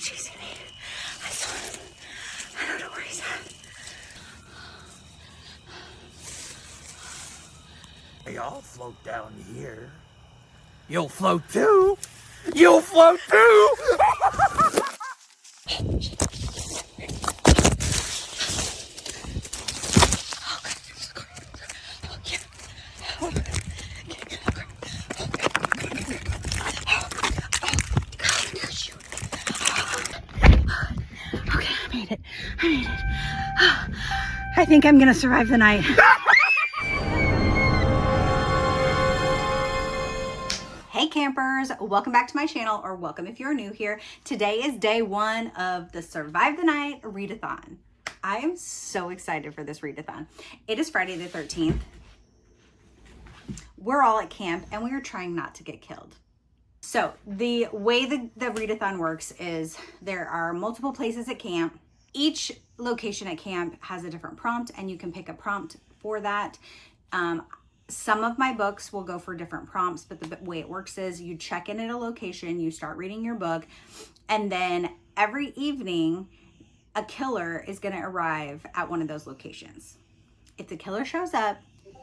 chasing me. I saw him. I don't know where he's at. They all float down here. You'll float too. You'll float too. I think I'm gonna survive the night. Hey campers, welcome back to my channel, or welcome if you're new here. Today is day one of the Survive the Night Readathon. I am so excited for this readathon. It is Friday the 13th. We're all at camp and we are trying not to get killed. So the way the readathon works is there are multiple places at camp. Each location at camp has a different prompt and you can pick a prompt for that. Some of my books will go for different prompts, but the way it works is you check in at a location, you start reading your book, and then every evening a killer is going to arrive at one of those locations. If the killer shows up,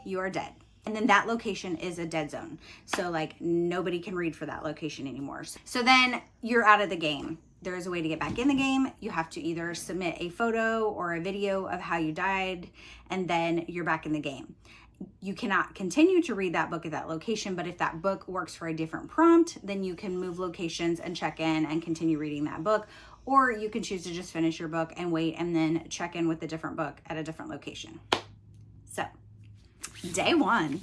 you are dead. And then that location is a dead zone. So like nobody can read for that location anymore. So then you're out of the game. There is a way to get back in the game. You have to either submit a photo or a video of how you died, and then you're back in the game. You cannot continue to read that book at that location, but if that book works for a different prompt, then you can move locations and check in and continue reading that book. Or you can choose to just finish your book and wait and then check in with a different book at a different location. So, day one,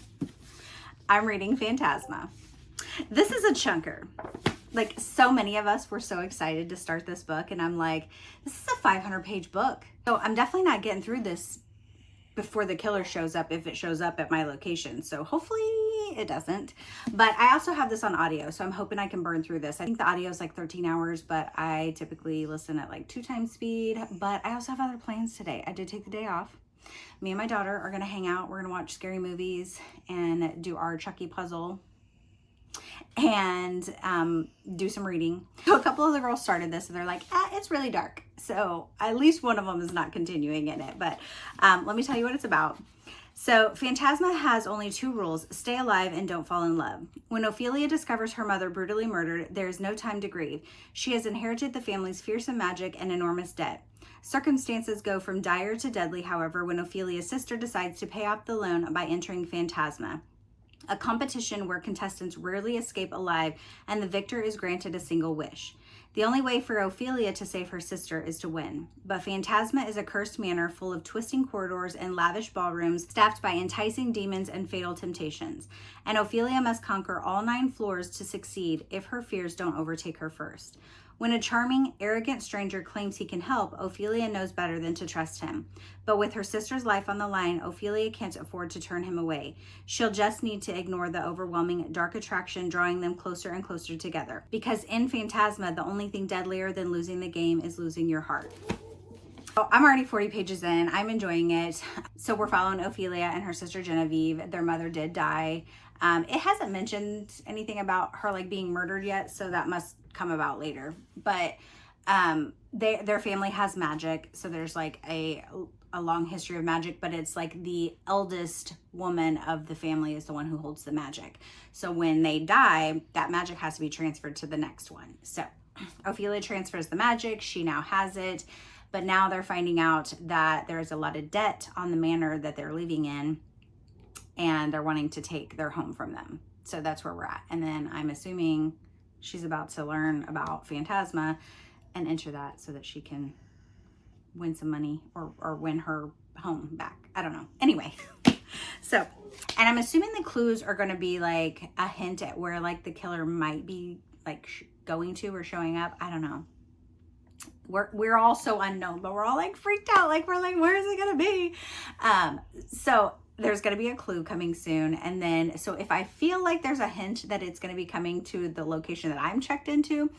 I'm reading Phantasma. This is a chunker. Like, so many of us were so excited to start this book, and I'm like, this is a 500-page book. So I'm definitely not getting through this before the killer shows up, if it shows up at my location. So hopefully it doesn't. But I also have this on audio, so I'm hoping I can burn through this. I think the audio is like 13 hours, but I typically listen at like 2 times speed. But I also have other plans today. I did take the day off. Me and my daughter are gonna hang out. We're gonna watch scary movies and do our Chucky puzzle and do some reading. So a couple of the girls started this and they're like, it's really dark. So at least one of them is not continuing in it, but let me tell you what it's about. So Phantasma has only 2 rules: stay alive and don't fall in love. When Ophelia discovers her mother brutally murdered, there is no time to grieve. She has inherited the family's fearsome magic and enormous debt. Circumstances go from dire to deadly, however, when Ophelia's sister decides to pay off the loan by entering Phantasma, a competition where contestants rarely escape alive and the victor is granted a single wish. The only way for Ophelia to save her sister is to win. But Phantasma is a cursed manor full of twisting corridors and lavish ballrooms staffed by enticing demons and fatal temptations. And Ophelia must conquer all 9 floors to succeed if her fears don't overtake her first. When a charming, arrogant stranger claims he can help, Ophelia knows better than to trust him. But with her sister's life on the line, Ophelia can't afford to turn him away. She'll just need to ignore the overwhelming dark attraction drawing them closer and closer together. Because in Phantasma, the only thing deadlier than losing the game is losing your heart. So I'm already 40 pages in. I'm enjoying it. So we're following Ophelia and her sister Genevieve. Their mother did die. It hasn't mentioned anything about her like being murdered yet, so that must come about later. But their family has magic, so there's like a long history of magic, but it's like the eldest woman of the family is the one who holds the magic. So when they die, that magic has to be transferred to the next one. So Ophelia transfers the magic. She now has it, but now they're finding out that there's a lot of debt on the manor that they're living in, and they're wanting to take their home from them. So that's where we're at. And then I'm assuming she's about to learn about Phantasma and enter that so that she can win some money or win her home back. I don't know. Anyway, so, and I'm assuming the clues are going to be like a hint at where like the killer might be like going to or showing up. I don't know. We're all so unknown, but we're all like freaked out. Like we're like, where is it going to be? So there's going to be a clue coming soon. And then, so if I feel like there's a hint that it's going to be coming to the location that I'm checked into,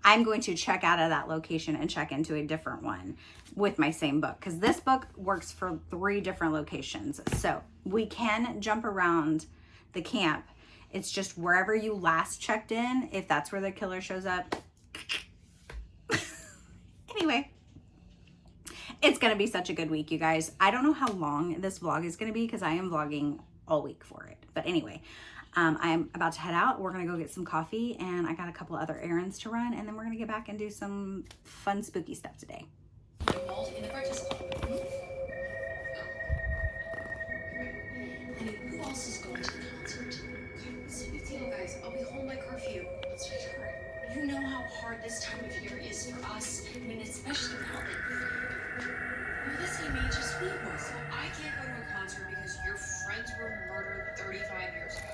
I'm going to check out of that location and check into a different one with my same book. Because this book works for 3 different locations. So we can jump around the camp. It's just wherever you last checked in, if that's where the killer shows up, It's gonna be such a good week, you guys. I don't know how long this vlog is gonna be because I am vlogging all week for it. But anyway, I'm about to head out. We're gonna go get some coffee, and I got a couple other errands to run, and then we're gonna get back and do some fun, spooky stuff today. In the breakfast club. Honey, who else is going to the concert? What's the big deal, guys? I'll be home by curfew. Let's make it hard. You know how hard this time of year is for us. I mean, especially now that you're the same age as we were. So I can't go to a concert because your friends were murdered 35 years ago.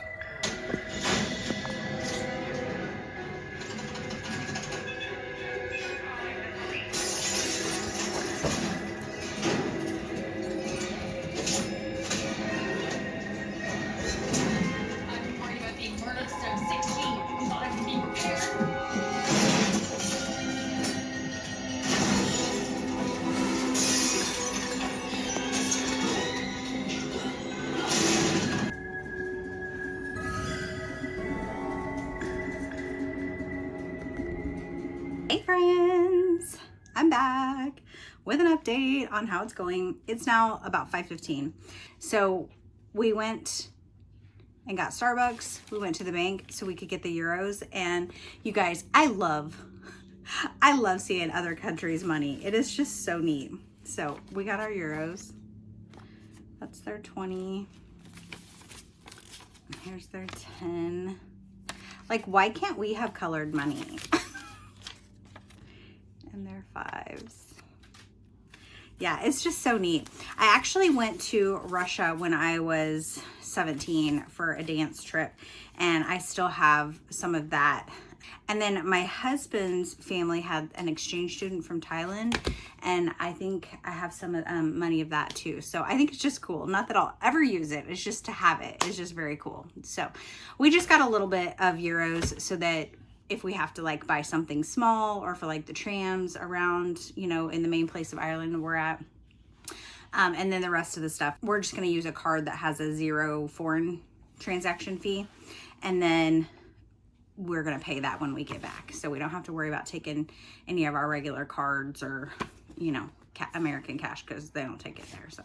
I'm worried about being murdered since I'm 16. I thought I could be prepared. Hey friends, I'm back with an update on how it's going. It's now about 5:15. So we went and got Starbucks. We went to the bank so we could get the euros. And you guys, I love seeing other countries' money. It is just so neat. So we got our euros. That's their 20. Here's their 10. Like, why can't we have colored money? And their 5s. Yeah, it's just so neat. I actually went to Russia when I was 17 for a dance trip, and I still have some of that. And then my husband's family had an exchange student from Thailand, and I think I have some money of that too. So I think it's just cool. Not that I'll ever use it. It's just to have it. It's just very cool. So we just got a little bit of euros so that if we have to like buy something small or for like the trams around, you know, in the main place of Ireland we're at. And then the rest of the stuff, we're just going to use a card that has a 0 foreign transaction fee. And then we're going to pay that when we get back. So we don't have to worry about taking any of our regular cards or, you know, American cash because they don't take it there. So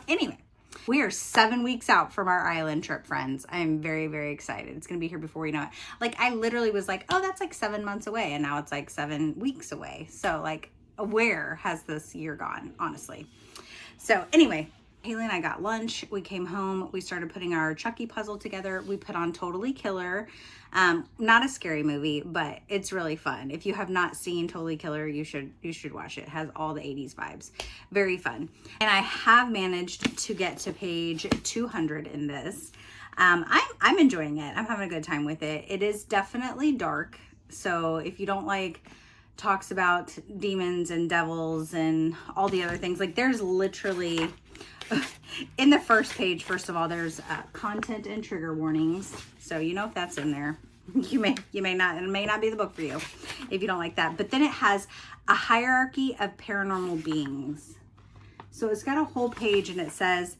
anyway. We are 7 weeks out from our island trip, friends. I'm very, very excited. It's going to be here before we know it. Like, I literally was like, oh, that's like 7 months away. And now it's like 7 weeks away. So, like, where has this year gone, honestly? So, anyway, Haley and I got lunch. We came home. We started putting our Chucky puzzle together. We put on Totally Killer. Not a scary movie, but it's really fun. If you have not seen Totally Killer, you should watch it. It has all the 80s vibes. Very fun. And I have managed to get to page 200 in this. I'm enjoying it. I'm having a good time with it. It is definitely dark. So if you don't like talks about demons and devils and all the other things, like there's literally in the first page, first of all, there's content and trigger warnings. So you know if that's in there, you may not, it may not be the book for you if you don't like that. But then it has a hierarchy of paranormal beings. So it's got a whole page and it says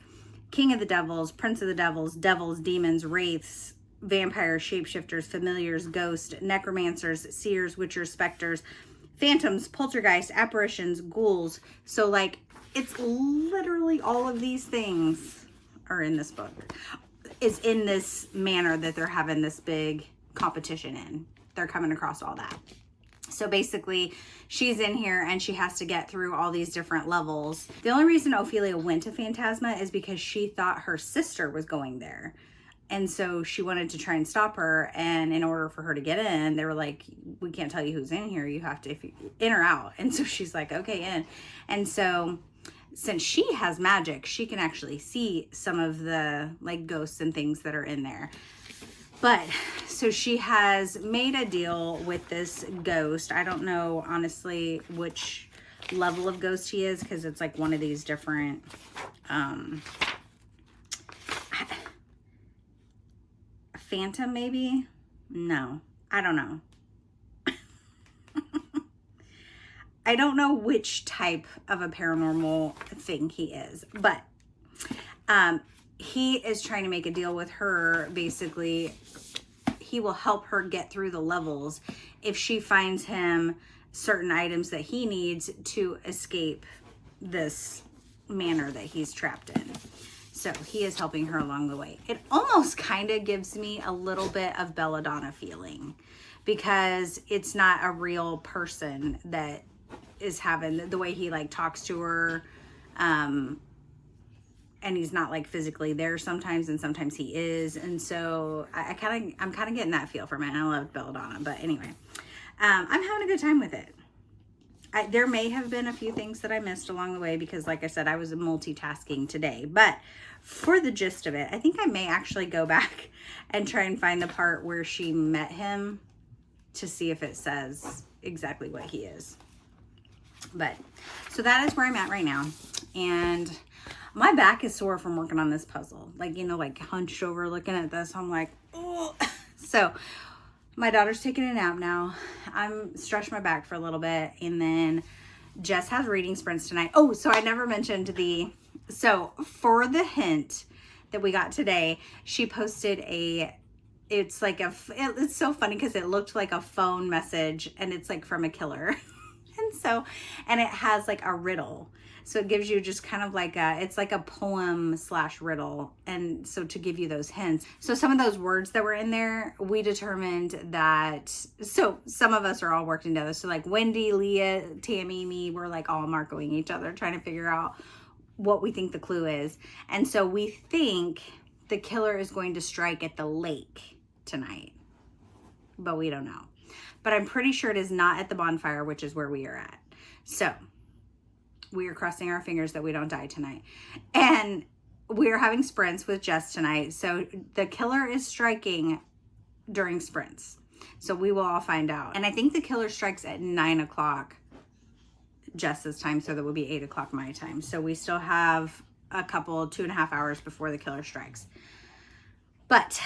King of the Devils, Prince of the Devils, devils, demons, wraiths, vampires, shapeshifters, familiars, ghosts, necromancers, seers, witchers, specters, phantoms, poltergeists, apparitions, ghouls. So like it's literally all of these things are in this book. It's in this manner that they're having this big competition in. They're coming across all that. So basically, she's in here and she has to get through all these different levels. The only reason Ophelia went to Phantasma is because she thought her sister was going there. And so she wanted to try and stop her. And in order for her to get in, they were like, we can't tell you who's in here. You have to, if you in or out. And so she's like, okay, in. And so since she has magic, she can actually see some of the like ghosts and things that are in there. But so she has made a deal with this ghost. I don't know, honestly, which level of ghost he is, because it's like one of these different, phantom maybe? No, I don't know. I don't know which type of a paranormal thing he is, but he is trying to make a deal with her. Basically, he will help her get through the levels if she finds him certain items that he needs to escape this manor that he's trapped in. So he is helping her along the way. It almost kind of gives me a little bit of Belladonna feeling, because it's not a real person that is having the way he like talks to her. And he's not like physically there sometimes, and sometimes he is. And so I'm kind of getting that feel from it. And I love Belladonna, but anyway, I'm having a good time with it. There may have been a few things that I missed along the way, because like I said, I was multitasking today, but for the gist of it, I think I may actually go back and try and find the part where she met him to see if it says exactly what he is. But so that is where I'm at right now. And my back is sore from working on this puzzle. Like, you know, like hunched over looking at this. I'm like, oh. So my daughter's taking a nap now. I'm stretching my back for a little bit. And then Jess has reading sprints tonight. Oh, so I never mentioned so for the hint that we got today, she posted it's so funny because it looked like a phone message, and it's like from a killer. And it has like a riddle. So it gives you just kind of like it's like a poem / riddle. And so to give you those hints. So some of those words that were in there, we determined that, so some of us are all working together. So like Wendy, Leah, Tammy, me, we're like all marcoing each other, trying to figure out what we think the clue is. And so we think the killer is going to strike at the lake tonight, but we don't know. But I'm pretty sure it is not at the bonfire, which is where we are at. So we are crossing our fingers that we don't die tonight. And we are having sprints with Jess tonight. So the killer is striking during sprints. So we will all find out. And I think the killer strikes at 9 o'clock Jess's time. So that would be 8 o'clock my time. So we still have a couple, 2.5 hours before the killer strikes. But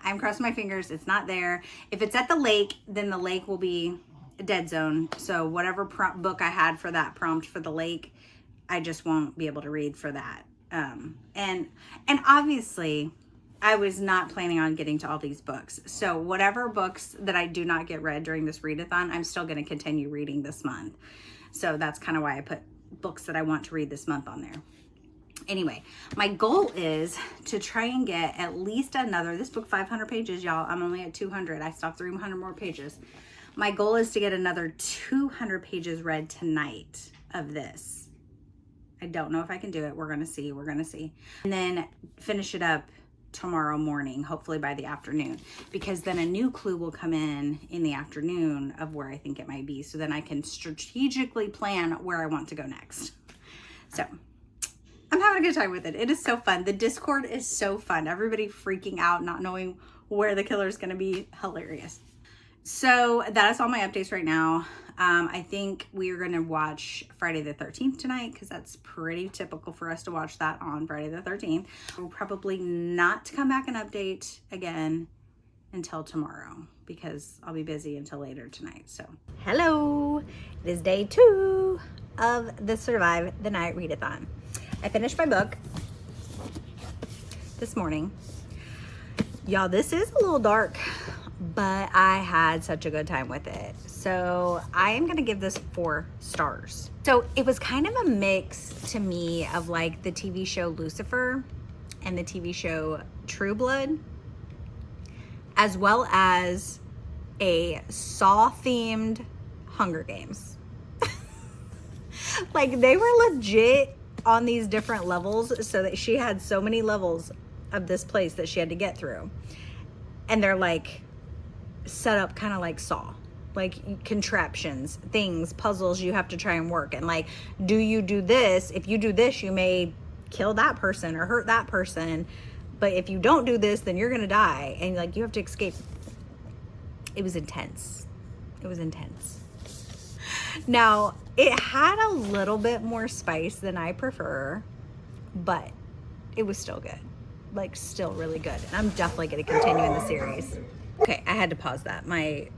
I'm crossing my fingers. It's not there. If it's at the lake, then the lake will be a dead zone. So whatever book I had for that prompt for the lake, I just won't be able to read for that. And obviously I was not planning on getting to all these books. So whatever books that I do not get read during this readathon, I'm still going to continue reading this month. So that's kind of why I put books that I want to read this month on there. Anyway, my goal is to try and get at least another, this book 500 pages, y'all. I'm only at 200. I still have 300 more pages. My goal is to get another 200 pages read tonight of this. I don't know if I can do it. We're going to see. We're going to see. And then finish it up tomorrow morning, hopefully by the afternoon, because then a new clue will come in the afternoon of where I think it might be. So then I can strategically plan where I want to go next. So I'm having a good time with it. It is so fun. The Discord is so fun. Everybody freaking out, not knowing where the killer is going to be. Hilarious. So that is all my updates right now. I think we are going to watch Friday the 13th tonight, because that's pretty typical for us to watch that on Friday the 13th. We'll probably not come back and update again until tomorrow, because I'll be busy until later tonight. So hello, it is day 2 of the Survive the Night Readathon. I finished my book this morning. Y'all, this is a little dark, but I had such a good time with it. So I am going to give this 4 stars. So it was kind of a mix to me of like the TV show Lucifer and the TV show True Blood, as well as a Saw themed Hunger Games. Like they were legit on these different levels, so that she had so many levels of this place that she had to get through. And they're like set up kind of like Saw, like contraptions, things, puzzles you have to try and work. And like, do you do this? If you do this, you may kill that person or hurt that person. But if you don't do this, then you're going to die. And like, you have to escape. It was intense. It was intense. Now, it had a little bit more spice than I prefer, but it was still good. Like, still really good. And I'm definitely going to continue in the series. Okay, I had to pause that. My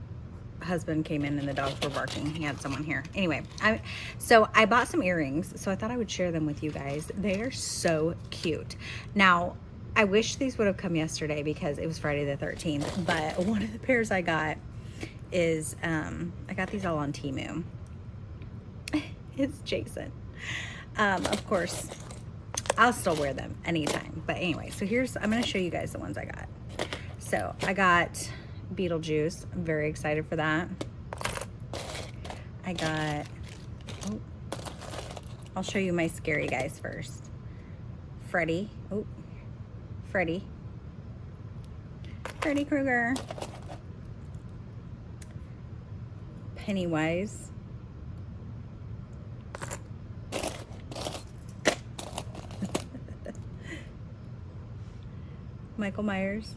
husband came in and the dogs were barking. He had someone here. Anyway, so I bought some earrings, so I thought I would share them with you guys. They are so cute. Now, I wish these would have come yesterday because it was Friday the 13th, but one of the pairs I got is, I got these all on Temu. It's Jason. Of course, I'll still wear them anytime. But anyway, so I'm going to show you guys the ones I got. So I got Beetlejuice. I'm very excited for that. I got, I'll show you my scary guys first. Freddy. Freddy Krueger. Pennywise. Michael Myers.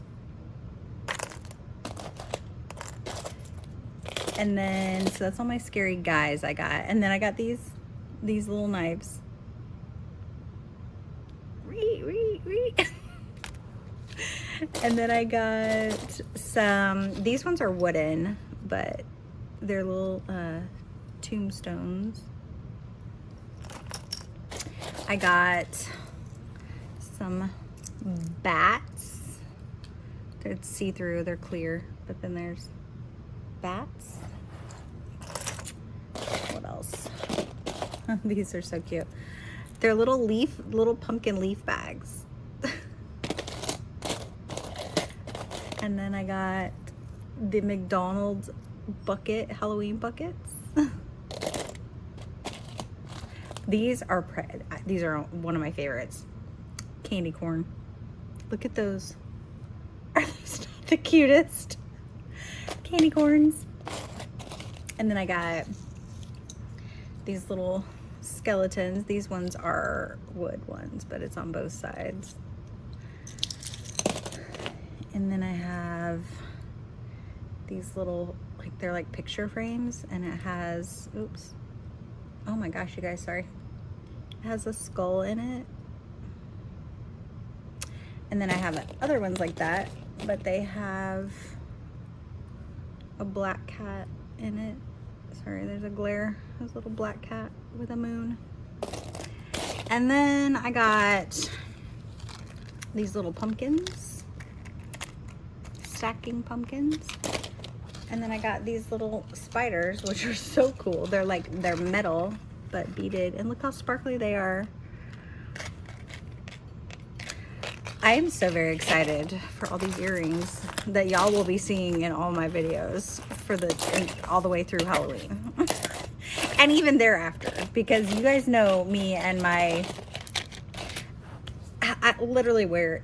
And then, so that's all my scary guys I got. And then I got these little knives. And then I got these ones are wooden, but they're little tombstones. I got some bats. They're see-through, they're clear, but then there's bats. What else? These are so cute. They're little pumpkin leaf bags. And then I got the McDonald's Halloween buckets. These are one of my favorites. Candy corn. Look at those. Are those not the cutest? Candy corns. And then I got these little skeletons. These ones are wood ones, but it's on both sides. And then I have these little, they're like picture frames, and it has, oops. Oh my gosh, you guys, sorry. It has a skull in it. And then I have other ones like that, but they have a black cat in it. Sorry, there's a glare. There's a little black cat with a moon. And then I got these little pumpkins. Stacking pumpkins. And then I got these little spiders, which are so cool. They're metal, but beaded. And look how sparkly they are. I am so very excited for all these earrings that y'all will be seeing in all my videos all the way through Halloween. And even thereafter, because you guys know me and I literally wear,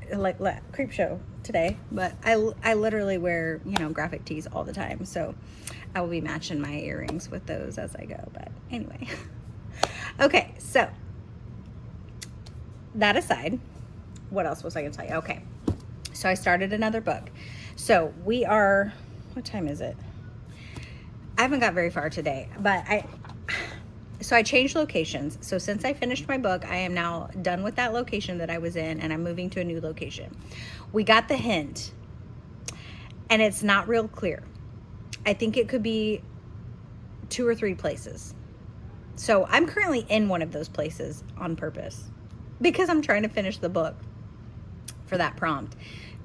creep show today, but I literally wear, graphic tees all the time. So I will be matching my earrings with those as I go. But anyway. Okay, so that aside, what else was I going to tell you? Okay, so I started another book. So what time is it? I haven't got very far today, but I changed locations. So since I finished my book, I am now done with that location that I was in, and I'm moving to a new location. We got the hint, and it's not real clear. I think it could be 2 or 3 places. So I'm currently in one of those places on purpose because I'm trying to finish the book for that prompt,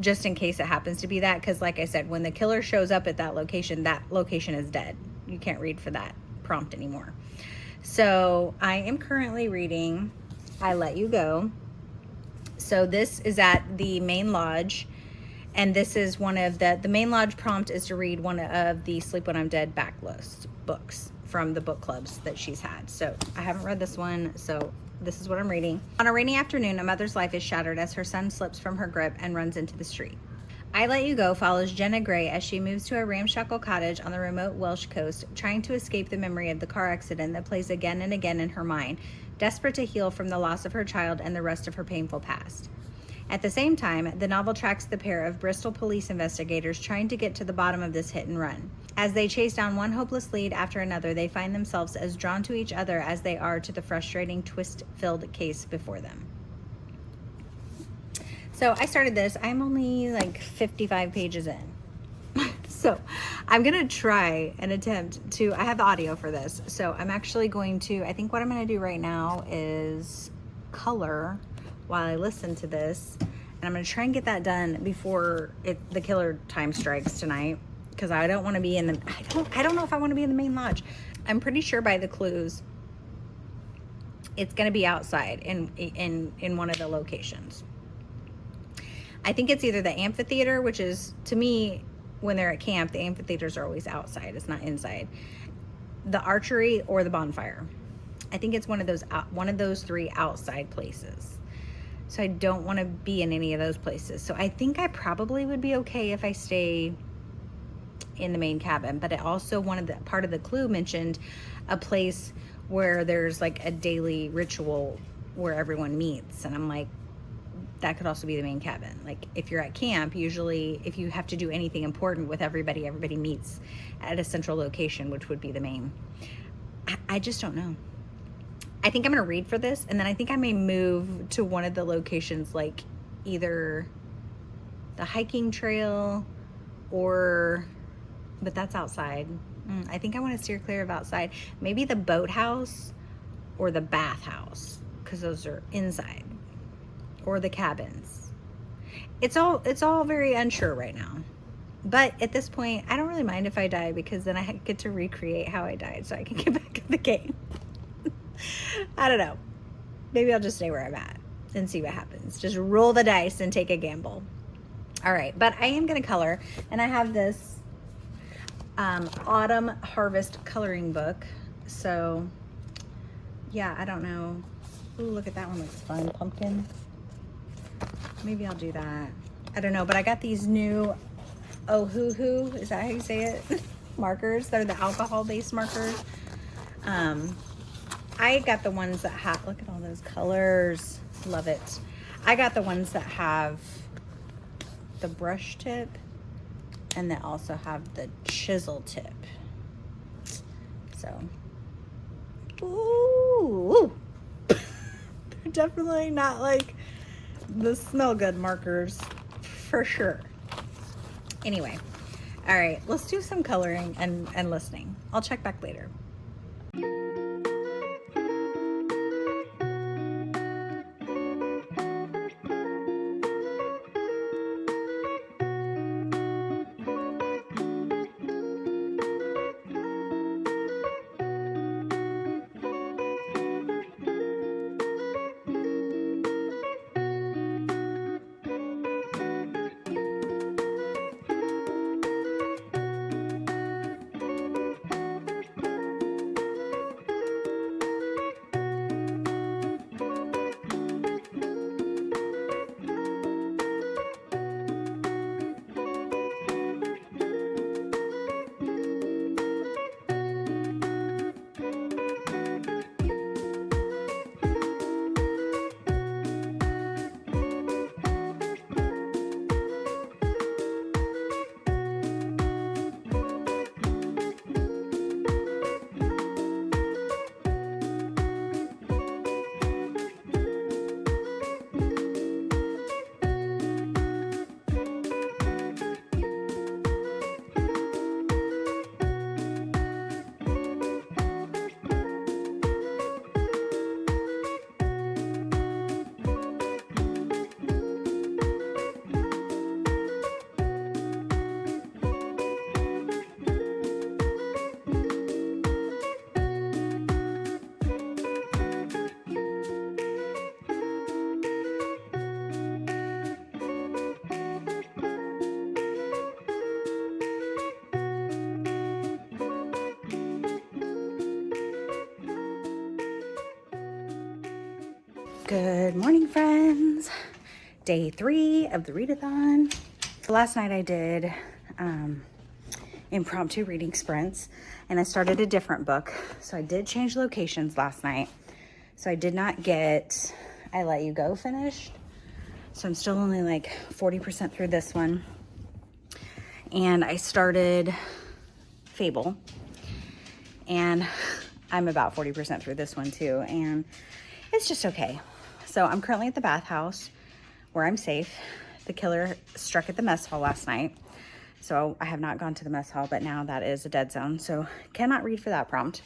just in case it happens to be that. Because like I said, when the killer shows up at that location is dead. You can't read for that prompt anymore. So I am currently reading I Let You Go. So this is at the main lodge, and this is one of the main lodge prompt is to read one of the Sleep When I'm Dead backlist books from the book clubs that she's had. So I haven't read this one, so this is what I'm reading. On a rainy afternoon, a mother's life is shattered as her son slips from her grip and runs into the street. I Let You Go follows Jenna Gray as she moves to a ramshackle cottage on the remote Welsh coast, trying to escape the memory of the car accident that plays again and again in her mind, desperate to heal from the loss of her child and the rest of her painful past. At the same time, the novel tracks the pair of Bristol police investigators trying to get to the bottom of this hit and run. As they chase down one hopeless lead after another, they find themselves as drawn to each other as they are to the frustrating, twist-filled case before them. So I started this. I'm only 55 pages in. So I'm going to try and attempt to, I have the audio for this. So I'm actually going to, I think what I'm going to do right now is color while I listen to this. And I'm going to try and get that done before the killer time strikes tonight. Because I don't want to be in the, I don't know if I want to be in the main lodge. I'm pretty sure by the clues It's going to be outside in one of the locations. I think it's either the amphitheater, which is, to me, when they're at camp, the amphitheaters are always outside. It's not inside. The archery or the bonfire. I think it's one of those three outside places. So I don't want to be in any of those places. So I think I probably would be okay if I stay in the main cabin. But it also, part of the clue mentioned a place where there's like a daily ritual where everyone meets. And I'm like, that could also be the main cabin. Like if you're at camp, usually if you have to do anything important with everybody meets at a central location, which would be the main. I just don't know. I think I'm going to read for this, and then I think I may move to one of the locations, like either the hiking trail but that's outside. I think I want to steer clear of outside. Maybe the boathouse or the bathhouse, because those are inside, or the cabins. It's all very unsure right now. But at this point, I don't really mind if I die, because then I get to recreate how I died so I can get back in the game. I don't know. Maybe I'll just stay where I'm at and see what happens. Just roll the dice and take a gamble. All right, but I am going to color, and I have this Autumn Harvest coloring book. So, yeah, I don't know. Ooh, look at that one. Looks fun. Pumpkin. Maybe I'll do that. I don't know, but I got these new Ohuhu, is that how you say it? Markers. They're the alcohol-based markers. I got the ones that have, look at all those colors. Love it. I got the ones that have the brush tip, and they also have the chisel tip. So, ooh. They're definitely not like the smell good markers, for sure. Anyway, all right, let's do some coloring and listening. I'll check back later. Good morning, friends. Day 3 of the readathon. Last night I did impromptu reading sprints, and I started a different book. So I did change locations last night. So I did not get I Let You Go finished. So I'm still only like 40% through this one. And I started Fable. And I'm about 40% through this one too. And it's just okay. So I'm currently at the bathhouse where I'm safe. The killer struck at the mess hall last night. So I have not gone to the mess hall, but now that is a dead zone. So cannot read for that prompt.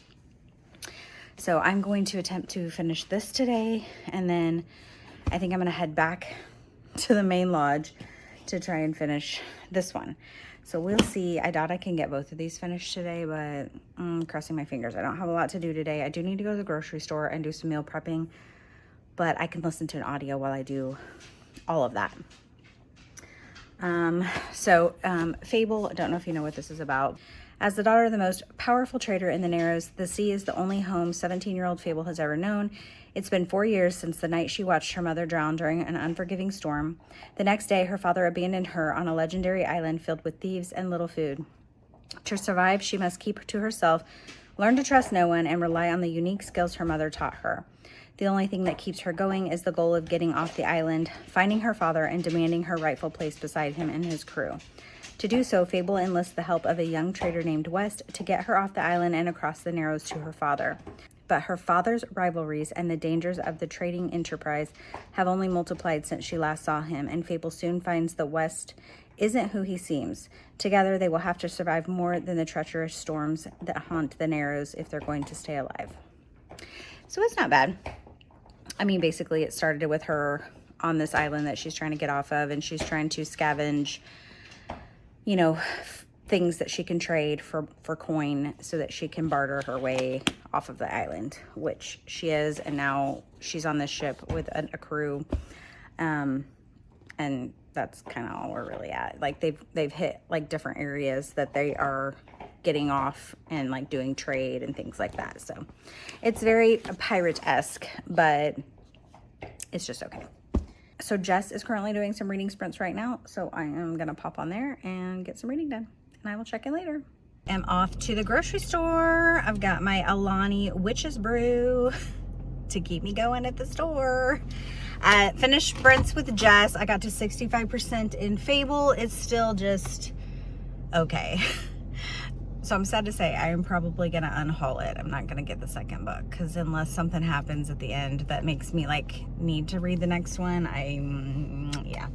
So I'm going to attempt to finish this today. And then I think I'm going to head back to the main lodge to try and finish this one. So we'll see. I doubt I can get both of these finished today, but I'm crossing my fingers. I don't have a lot to do today. I do need to go to the grocery store and do some meal prepping, but I can listen to an audio while I do all of that. Fable, I don't know if you know what this is about. As the daughter of the most powerful trader in the Narrows, the sea is the only home 17-year-old Fable has ever known. It's been 4 years since the night she watched her mother drown during an unforgiving storm. The next day, her father abandoned her on a legendary island filled with thieves and little food. To survive, she must keep to herself, learn to trust no one, and rely on the unique skills her mother taught her. The only thing that keeps her going is the goal of getting off the island, finding her father, and demanding her rightful place beside him and his crew. To do so, Fable enlists the help of a young trader named West to get her off the island and across the Narrows to her father. But her father's rivalries and the dangers of the trading enterprise have only multiplied since she last saw him, and Fable soon finds that West isn't who he seems. Together, they will have to survive more than the treacherous storms that haunt the Narrows if they're going to stay alive. So it's not bad. I mean, basically, it started with her on this island that she's trying to get off of, and she's trying to scavenge, you know, things that she can trade for coin so that she can barter her way off of the island, which she is. And now she's on this ship with a crew. And that's kind of all we're really at. Like they've hit like different areas that they are getting off and like doing trade and things like that. So it's very pirate-esque, but it's just okay. So Jess is currently doing some reading sprints right now. So I am going to pop on there and get some reading done. And I will check in later. I'm off to the grocery store. I've got my Alani Witch's Brew to keep me going at the store. Finished sprints with Jess. I got to 65% in Fable. It's still just okay. So I'm sad to say I am probably going to unhaul it. I'm not going to get the second book because unless something happens at the end that makes me like need to read the next one, yeah.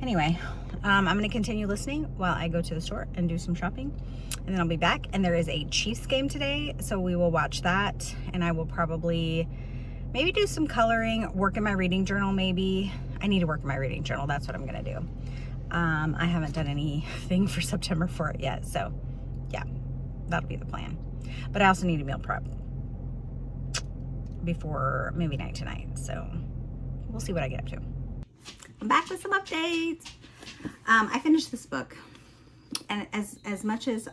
Anyway, I'm going to continue listening while I go to the store and do some shopping, and then I'll be back. And there is a Chiefs game today, so we will watch that, and I will probably maybe do some coloring, work in my reading journal maybe. I need to work in my reading journal. That's what I'm going to do. I haven't done anything for September for it yet, so yeah, that'll be the plan. But I also need to meal prep before movie night tonight, so we'll see what I get up to. I'm back with some updates. I finished this book, and as much as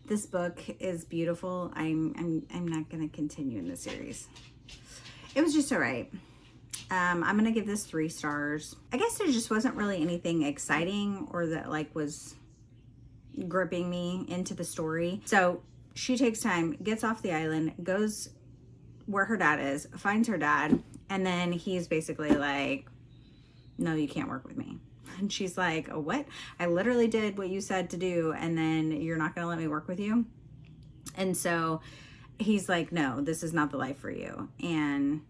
this book is beautiful, I'm not going to continue in the series. It was just all right. I'm going to give this 3 stars. I guess there just wasn't really anything exciting or that like was gripping me into the story. So she takes time, gets off the island, goes where her dad is, finds her dad, and then he's basically like, no, you can't work with me. And she's like, oh, what? I literally did what you said to do, and then you're not gonna let me work with you? And so he's like, no, this is not the life for you. And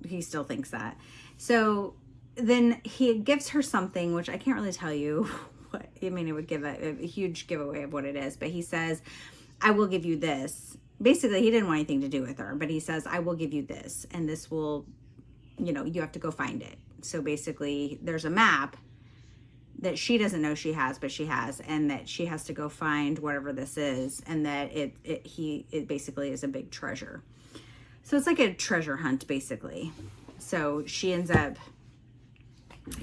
he still thinks that. So then he gives her something, which I can't really tell you what, I mean, it would give a huge giveaway of what it is, but he says, I will give you this. Basically, he didn't want anything to do with her, but he says, I will give you this, and this will, you know, you have to go find it. So basically, there's a map that she doesn't know she has, but she has, and that she has to go find whatever this is, and that it basically is a big treasure. So it's like a treasure hunt, basically. So she ends up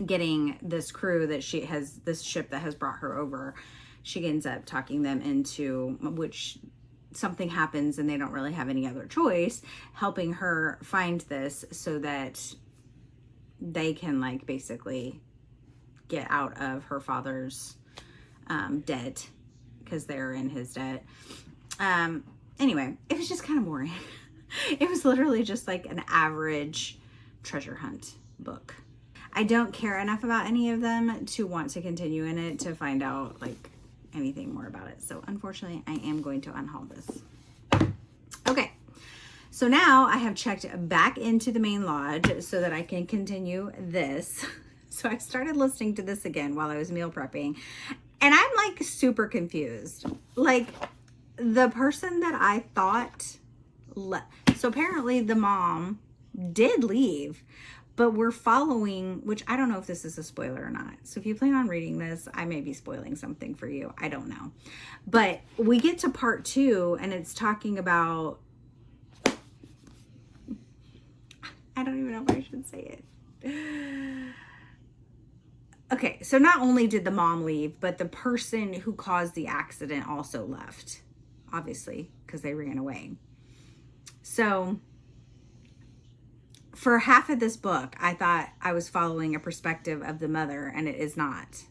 getting this crew that she has, this ship that has brought her over. She ends up talking them into, which something happens and they don't really have any other choice, helping her find this so that they can like basically get out of her father's debt because they're in his debt. Anyway, it was just kind of boring. It was literally just like an average treasure hunt book. I don't care enough about any of them to want to continue in it to find out like anything more about it. So unfortunately, I am going to unhaul this. Okay. So now I have checked back into the main lodge so that I can continue this. So I started listening to this again while I was meal prepping, and I'm like super confused. Like the person that I thought so apparently the mom did leave, but we're following, which I don't know if this is a spoiler or not. So if you plan on reading this, I may be spoiling something for you. I don't know. But we get to part 2 and it's talking about, I don't even know if I should say it. Okay, so not only did the mom leave, but the person who caused the accident also left, obviously, because they ran away. So for half of this book, I thought I was following a perspective of the mother, and it is not.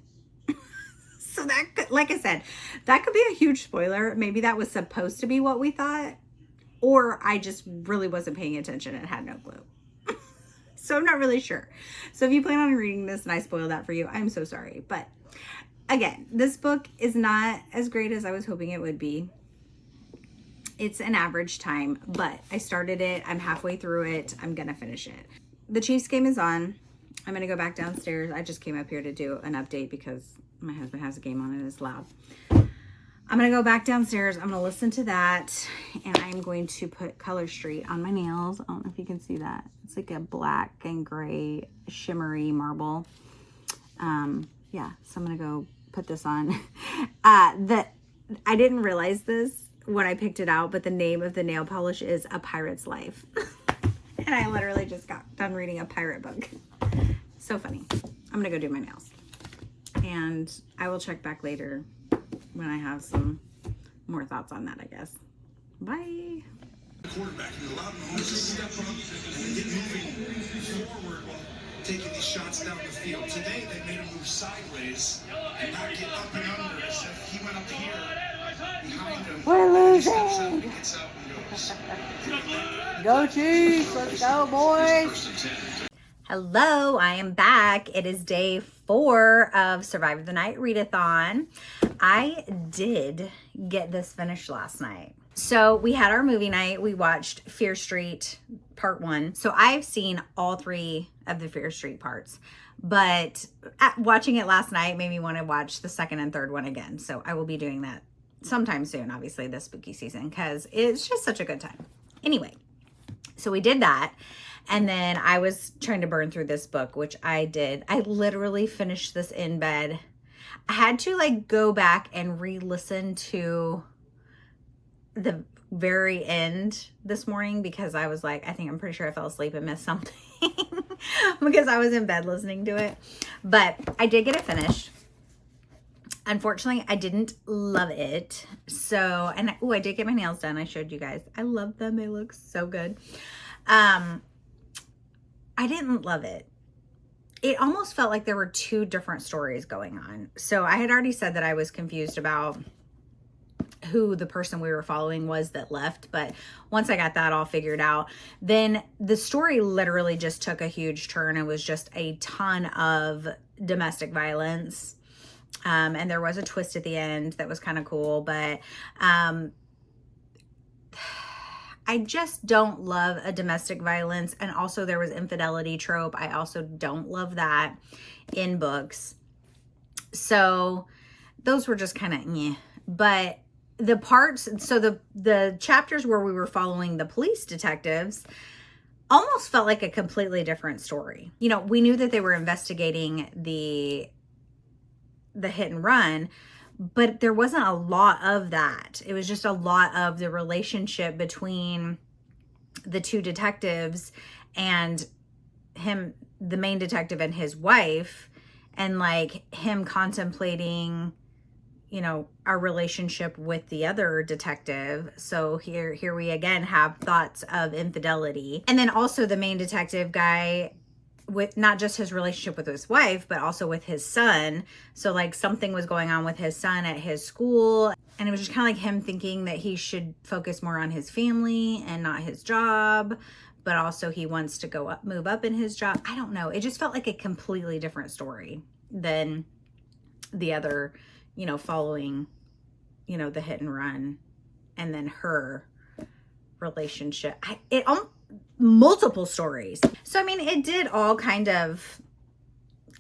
So that could, like I said, that could be a huge spoiler. Maybe that was supposed to be what we thought, or I just really wasn't paying attention and had no clue. So I'm not really sure. So if you plan on reading this and I spoiled that for you, I'm so sorry. But again, this book is not as great as I was hoping it would be. It's an average time, but I started it. I'm halfway through it. I'm going to finish it. The Chiefs game is on. I'm going to go back downstairs. I just came up here to do an update because my husband has a game on and it's loud. I'm going to go back downstairs. I'm going to listen to that, and I'm going to put Color Street on my nails. I don't know if you can see that. It's like a black and gray shimmery marble. Yeah, so I'm going to go put this on. I didn't realize this when I picked it out, but the name of the nail polish is A Pirate's Life. And I literally just got done reading a pirate book. So funny. I'm going to go do my nails. And I will check back later when I have some more thoughts on that, I guess. Bye. Quarterback, and allowed Mahomes to step up and get moving forward while taking these shots down the field. Today, they made him move sideways and not get up and under as if he went up here behind him. We're losing. He gets up and goes. Go Chiefs! Let's go, boys! Hello, I am back. It is day 4 of Survive the Night Readathon. I did get this finished last night. So we had our movie night. We watched Fear Street Part 1. So I've seen all 3 of the Fear Street parts, but watching it last night made me want to watch the second and third one again. So I will be doing that sometime soon, obviously this spooky season, because it's just such a good time. Anyway, so we did that. And then I was trying to burn through this book, which I did. I literally finished this in bed. I had to like go back and re-listen to the very end this morning because I was like, I'm pretty sure I fell asleep and missed something because I was in bed listening to it. But I did get it finished. Unfortunately, I didn't love it. So, and I did get my nails done. I showed you guys. I love them. They look so good. I didn't love it. It almost felt like there were 2 different stories going on. So I had already said that I was confused about who the person we were following was that left. But once I got that all figured out, then the story literally just took a huge turn. It was just a ton of domestic violence. And there was a twist at the end that was kind of cool. But I just don't love a domestic violence. And also there was infidelity trope. I also don't love that in books. So those were just kind of meh. But the parts, so the chapters where we were following the police detectives almost felt like a completely different story. You know, we knew that they were investigating the hit and run, but there wasn't a lot of that. It was just a lot of the relationship between the 2 detectives and him, the main detective, and his wife, and like him contemplating, you know, our relationship with the other detective. So here we again have thoughts of infidelity. And then also the main detective guy, with not just his relationship with his wife, but also with his son. So like something was going on with his son at his school. And it was just kind of like him thinking that he should focus more on his family and not his job. But also he wants to move up in his job. I don't know. It just felt like a completely different story than the other, you know, following, you know, the hit and run and then her relationship. Multiple stories. So, I mean, it did all kind of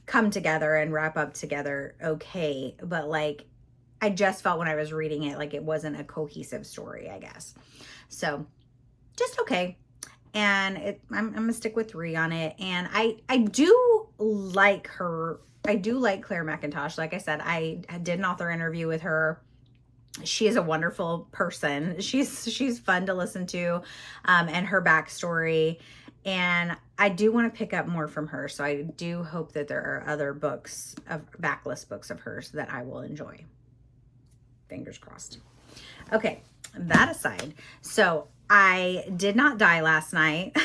come together and wrap up together okay. But like, I just felt when I was reading it, like it wasn't a cohesive story, I guess. So just okay. and I'm gonna stick with 3 on it. And I do like her. I do like Claire McIntosh. Like I said, I did an author interview with her. She is a wonderful person. She's fun to listen to, and her backstory. And I do want to pick up more from her. So I do hope that there are other books of backlist books of hers that I will enjoy. Fingers crossed. Okay, that aside. So I did not die last night.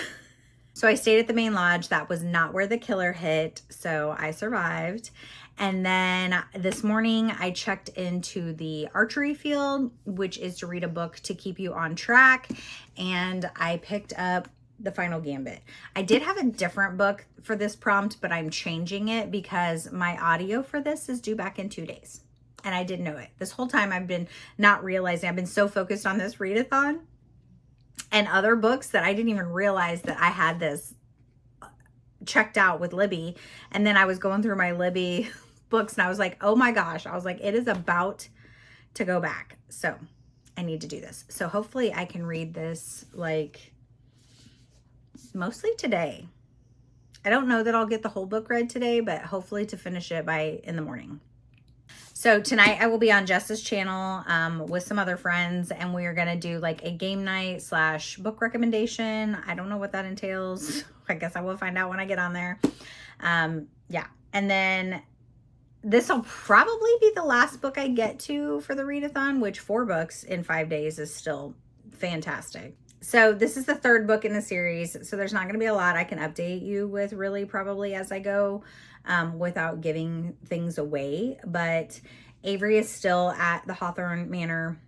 So I stayed at the main lodge. That was not where the killer hit. So I survived. And then this morning I checked into the archery field, which is to read a book to keep you on track. And I picked up The Final Gambit. I did have a different book for this prompt, but I'm changing it because my audio for this is due back in 2 days. And I didn't know it. This whole time I've been not realizing, I've been so focused on this readathon and other books that I didn't even realize that I had this checked out with Libby. And then I was going through my Libby books and I was like, oh my gosh, I was like, it is about to go back. So I need to do this. So hopefully I can read this like mostly today. I don't know that I'll get the whole book read today, but hopefully to finish it by in the morning. So tonight I will be on Jess's channel with some other friends, and we are going to do like a game night / book recommendation. I don't know what that entails. I guess I will find out when I get on there. Yeah. And then this will probably be the last book I get to for the readathon, which 4 books in 5 days is still fantastic. So this is the 3rd book in the series. So there's not going to be a lot I can update you with really probably as I go. Without giving things away, but Avery is still at the Hawthorne Manor.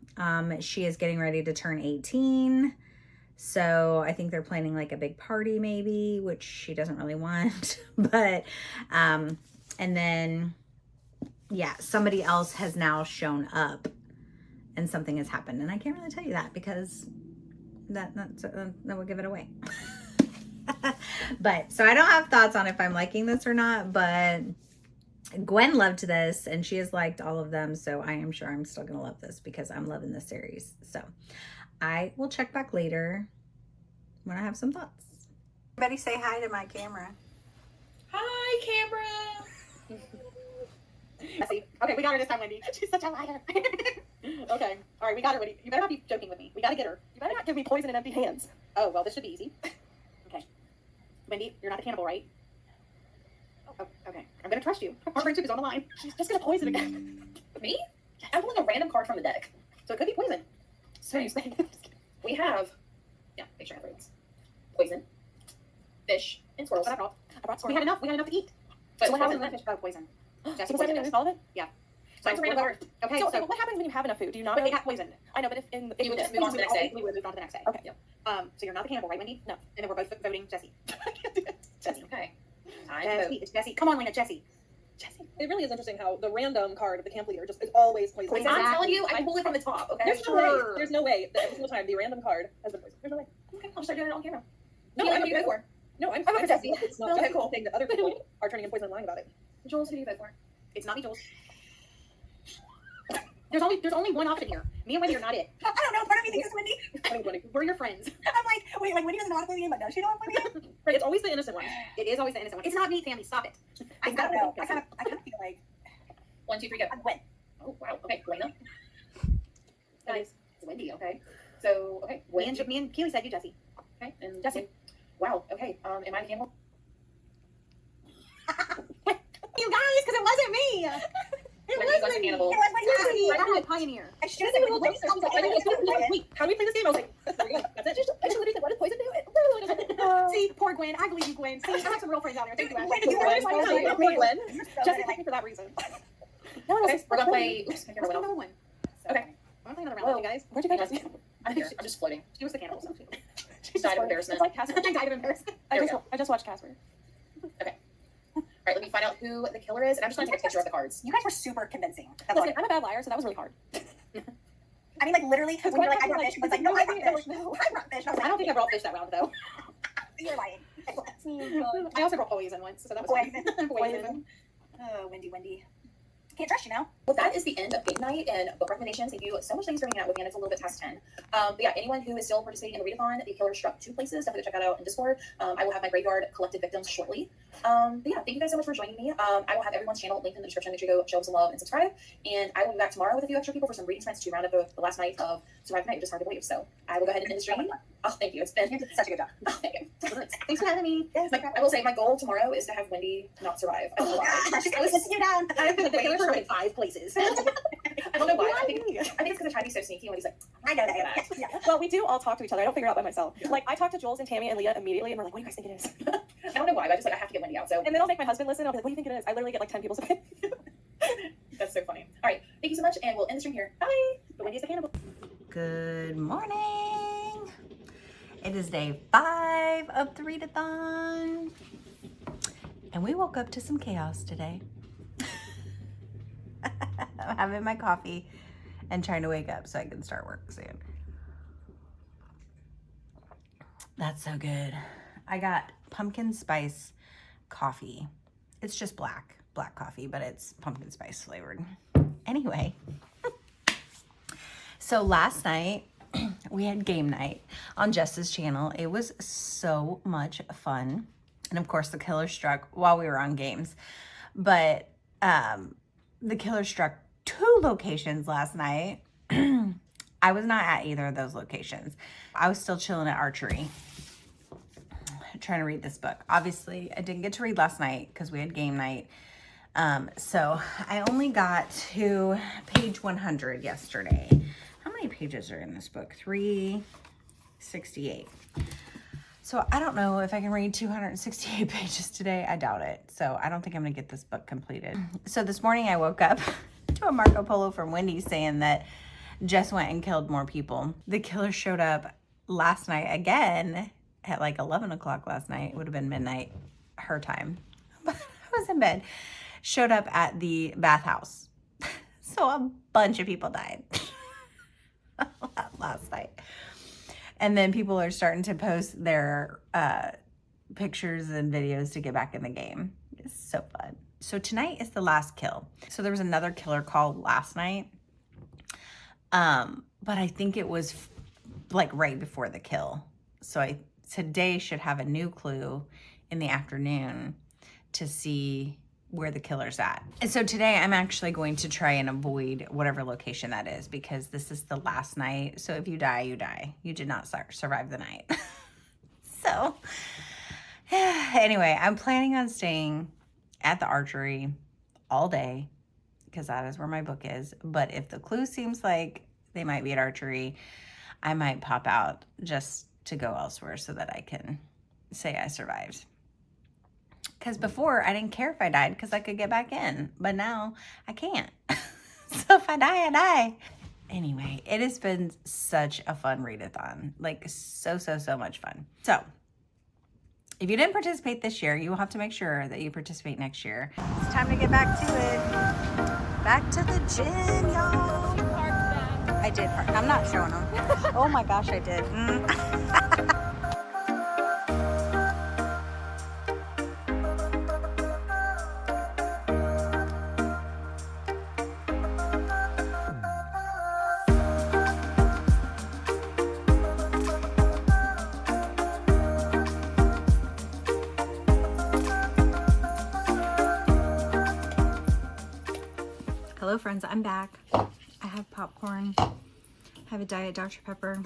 She is getting ready to turn 18. So I think they're planning like a big party maybe, which she doesn't really want, but, and then, yeah, somebody else has now shown up and something has happened. And I can't really tell you that because that would give it away. But so I don't have thoughts on if I'm liking this or not, but Gwen loved this and she has liked all of them. So I am sure I'm still going to love this because I'm loving this series. So I will check back later when I have some thoughts. Everybody say hi to my camera. Hi, camera. Jessie. Okay, we got her this time, Wendy. She's such a liar. Okay. All right, we got her, Wendy. You better not be joking with me. We got to get her. You better not give me poison in empty hands. Oh, well, this should be easy. Okay. Wendy, you're not the cannibal, right? Oh, okay. I'm going to trust you. Our friendship is on the line. She's just going to poison again. Me? I'm pulling a random card from the deck. So it could be poison. So you say. We have, make sure I have roots. Poison, fish, and squirrels. What I brought squirrels. We had enough to eat. But So what happens poison, when fish got poison? Jesse, poison poison is all of it? Yeah. So Mine's a random card. Okay, So, so what happens when you have enough food? Do you not But know it got poisoned. I know, but if You would just move on to the next day. We would move on to the next day. Okay. So you're not the cannibal, right, Wendy? No. And then we're both voting Jessie. Jessie. Okay. Time to Jessie. It's Jessie. Come on, Lena. Jessie. Jessie. It really is interesting how the random card of the camp leader just is always poison. Poison. I'm telling you, I pull it from the top, okay? There's no way. There's no way that every single time the random card has been poisoned. There's no way. Okay, I'll start doing it on camera. No, Who I'm do you vote for? No, I'm vote for Jessie. It's not Okay, Jessie cool. saying that other people are turning in poison and lying about it. Jules, who do you vote for? It's not me, Jules. There's only one option here. Me and Wendy are not it. I don't know. Part of me thinks it's Wendy. I think Wendy. We're your friends. I'm like, wait, like Wendy doesn't know how to play the game, but does she know how to play the game? Right, it's always the innocent one. It is always the innocent one. It's not me, Tammy. Stop it. I don't know. I kind of feel like 1, 2, 3, go. I'm Gwen. Oh, wow. Okay, Lena. Guys, It's Wendy, okay. So, okay. me and Keely said you, Jessie. Okay, and Jessie. Wow, okay. Am I the cannibal? You guys, because it wasn't me. It Wendy was the cannibal. It was my Jessie. I got a pioneer. I should have said it. Wait, how do we play this game? I was like, there we go. That's it. I just literally said, what did poison do? It literally doesn't. See, poor Gwen. I believe you, Gwen. See, I have some real friends out there. Thank you, Ashley. Wait, did you Gwen, really Gwen. Jesse picked me for that reason. No, Okay, we're gonna play. Oops, I can't Let's do remember another one. Okay. I'm gonna play another round with you guys. Where'd you go, Jessie? I'm here. I'm just floating. She was the cannibal. So. She's died of embarrassment. It's like Casper. I died of embarrassment. There we I just watched Casper. All right, let me find out who the killer is, and I'm just gonna take a picture of the cards. You guys were super convincing. Listen, I'm a bad liar, so that was really hard. I mean, like literally, when you're like, I brought fish, but it's like, no, I brought fish. No. I brought fish. I was I like, don't think I brought fish that round though. you're lying. I also brought poison once, so that was Poison. fine. Poison. Oh, Wendy. Can't trust you now. Well, that is the end of game night and book recommendations. Thank you so much for hanging out with me, and it's a little bit past 10. But yeah, anyone who is still participating in the readathon, the killer struck 2 places. Definitely check that out in Discord. I will have my graveyard collected victims shortly. But yeah, thank you guys so much for joining me. I will have everyone's channel linked in the description. Make sure you go show them some love and subscribe. And I will be back tomorrow with a few extra people for some reading friends to round up the last night of Survive the Night, which is hard to believe. So I will go ahead and end the stream. Oh, thank you. It's been You did such a good job. oh, thank you. Thanks for having me. Yes, I will say my goal tomorrow is to have Wendy not survive. I don't know why. I was sitting you down. I've been The waiting killer for went 5 places. I don't know why. I think it's because I'm trying to be so sneaky when he's like, I know that. Yeah. Well, we do all talk to each other. I don't figure it out by myself. Like, I talk to Jules and Tammy and Leah immediately, and we're like, what do you guys think it is? I don't know why, but I just like I have to get Wendy out. So And then I'll make my husband listen. I'll be like, what do you think it is? I literally get like 10 people's opinion. that's so funny. All right, thank you so much, and we'll end the stream here. Bye. But Wendy's the cannibal. Good morning. It is day 5 of the readathon. And we woke up to some chaos today. I'm having my coffee and trying to wake up so I can start work soon. That's so good. I got pumpkin spice coffee. It's just black coffee, but it's pumpkin spice flavored. Anyway, so last night we had game night on Jess's channel. It was so much fun. And of course the killer struck while we were on games. But the killer struck 2 locations last night. I was not at either of those locations. I was still chilling at archery, trying to read this book. Obviously, I didn't get to read last night because we had game night. So I only got to page 100 yesterday. How many pages are in this book? 368. So I don't know if I can read 268 pages today. I doubt it. So I don't think I'm gonna get this book completed. So this morning I woke up to a Marco Polo from Wendy saying that Jess went and killed more people. The killer showed up last night again at like 11 o'clock last night. It would have been midnight her time. But I was in bed. Showed up at the bathhouse. So a bunch of people died last night. And then people are starting to post their pictures and videos to get back in the game. It's so fun. So tonight is the last kill. So there was another killer call last night. But I think it was like right before the kill. So today should have a new clue in the afternoon to see where the killer's at. And so today I'm actually going to try and avoid whatever location that is because this is the last night. So if you die, you die. You did not survive the night. So anyway, I'm planning on staying at the archery all day because that is where my book is. But if the clue seems like they might be at archery, I might pop out just to go elsewhere so that I can say I survived. Because before, I didn't care if I died because I could get back in. But now, I can't. So if I die, I die. Anyway, it has been such a fun readathon. Like, so much fun. So, if you didn't participate this year, you will have to make sure that you participate next year. It's time to get back to it. Back to the gym, y'all. I did park. I'm not showing them. Oh my gosh, I did. Hello friends, I'm back. I have popcorn. I have a Diet Dr. Pepper.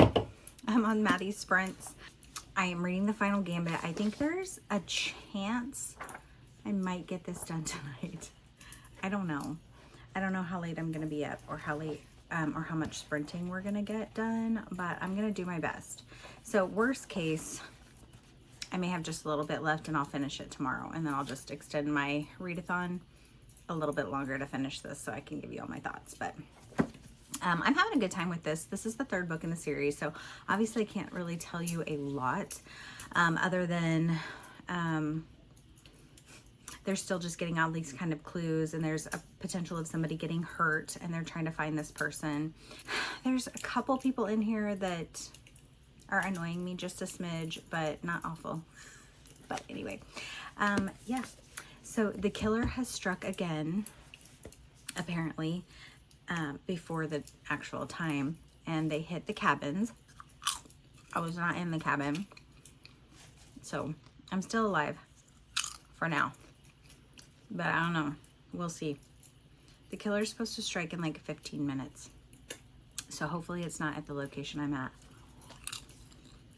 I'm on Maddie's Sprints. I am reading the final gambit. I think there's a chance I might get this done tonight. I don't know. I don't know how late I'm gonna be up or how late or how much sprinting we're gonna get done, but I'm gonna do my best. So worst case, I may have just a little bit left and I'll finish it tomorrow, and then I'll just extend my readathon a little bit longer to finish this so I can give you all my thoughts. But I'm having a good time with this. This is the 3rd book in the series, so obviously I can't really tell you a lot other than they're still just getting all these kind of clues, and there's a potential of somebody getting hurt and they're trying to find this person. There's a couple people in here that are annoying me just a smidge, but not awful. But anyway, yeah. So the killer has struck again. apparently, before the actual time, and they hit the cabins. I was not in the cabin, so I'm still alive for now, but I don't know. We'll see. The killer's supposed to strike in like 15 minutes, so hopefully it's not at the location I'm at,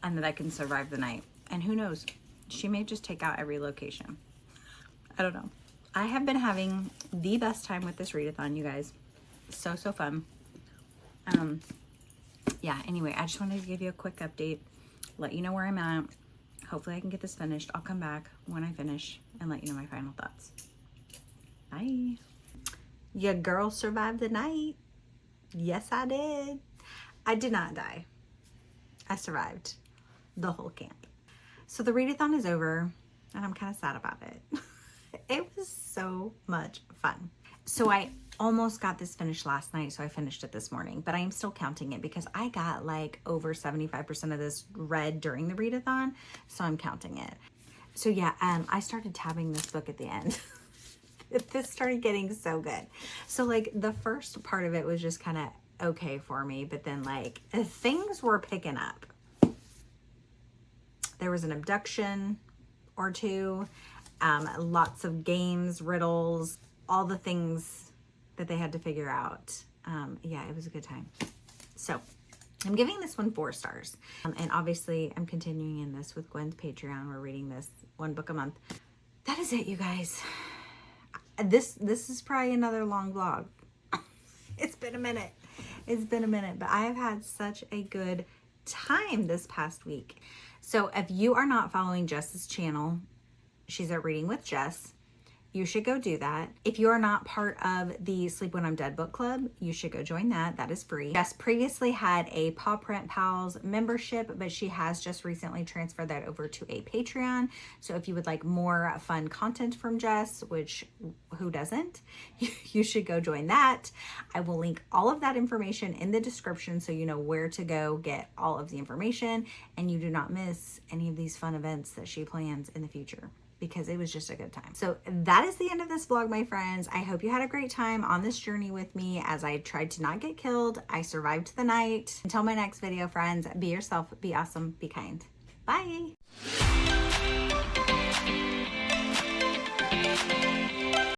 and that I can survive the night. And who knows, she may just take out every location. I don't know. I have been having the best time with this readathon, you guys. So fun. Yeah, anyway, I just wanted to give you a quick update, let you know where I'm at. Hopefully I can get this finished. I'll come back when I finish and let you know my final thoughts. Bye. Your girl survived the night. Yes, I did. I did not die. I survived the whole camp. So the readathon is over, and I'm kind of sad about it. It was so much fun. So I almost got this finished last night, so I finished it this morning, but I am still counting it because I got like over 75% of this read during the readathon, so I'm counting it. So yeah, I started tabbing this book at the end. This started getting so good. So like the first part of it was just kind of okay for me, but then like things were picking up. There was an abduction or two, lots of games, riddles, all the things that they had to figure out. Yeah, it was a good time. So I'm giving this one 4 stars. And obviously I'm continuing in this with Gwen's Patreon. We're reading this 1 book a month. That is it, you guys. This is probably another long vlog. It's been a minute. It's been a minute, but I have had such a good time this past week. So if you are not following Jess's channel, she's at Reading with Jess, you should go do that. If you are not part of the Sleep When I'm Dead book club, you should go join that. That is free. Jess previously had a Paw Print Pals membership, but she has just recently transferred that over to a Patreon. So if you would like more fun content from Jess, which who doesn't, you should go join that. I will link all of that information in the description so you know where to go get all of the information and you do not miss any of these fun events that she plans in the future, because it was just a good time. So that is the end of this vlog, my friends. I hope you had a great time on this journey with me as I tried to not get killed. I survived the night. Until my next video, friends, be yourself, be awesome, be kind. Bye.